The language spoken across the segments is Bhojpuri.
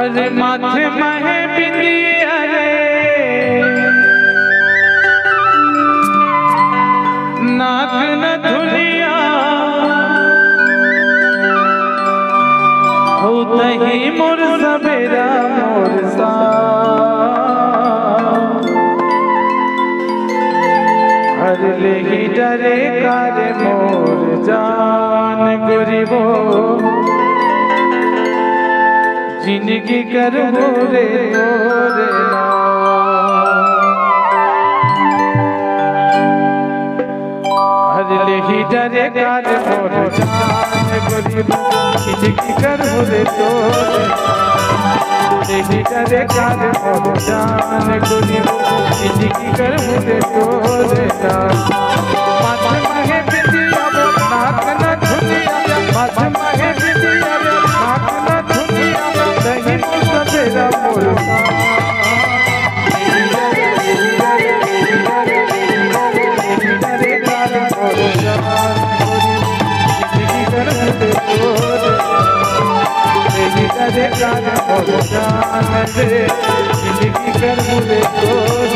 अरे माथे महे बिंदिया रे नाक न धुलिया हो तही मोर सवेरा मोर सा हर ले ही डरे कार मोर जान गुरिबो जिंदगी कर मोरे मोरे हर ले ही डरे कार मोर जान गुरिबो जिंदगी कर मोरे तोरे ले ही डरे कार मोर जान गुरिबो जिंदगी कर मोरे तोरे माथे महे बिंदिया नाक न धुलिया माथे महे बिंदिया नाक न धुलिया दही सवेरा मोर जिंदगी कर मुझे तोर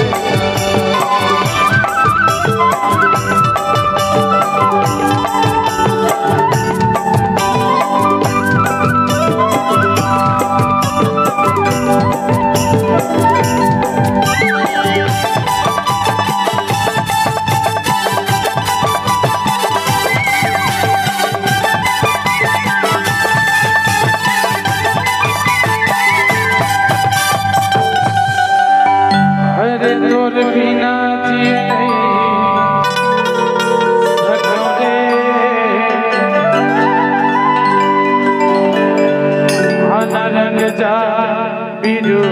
बिना जी सगोरे रंग जा बिरू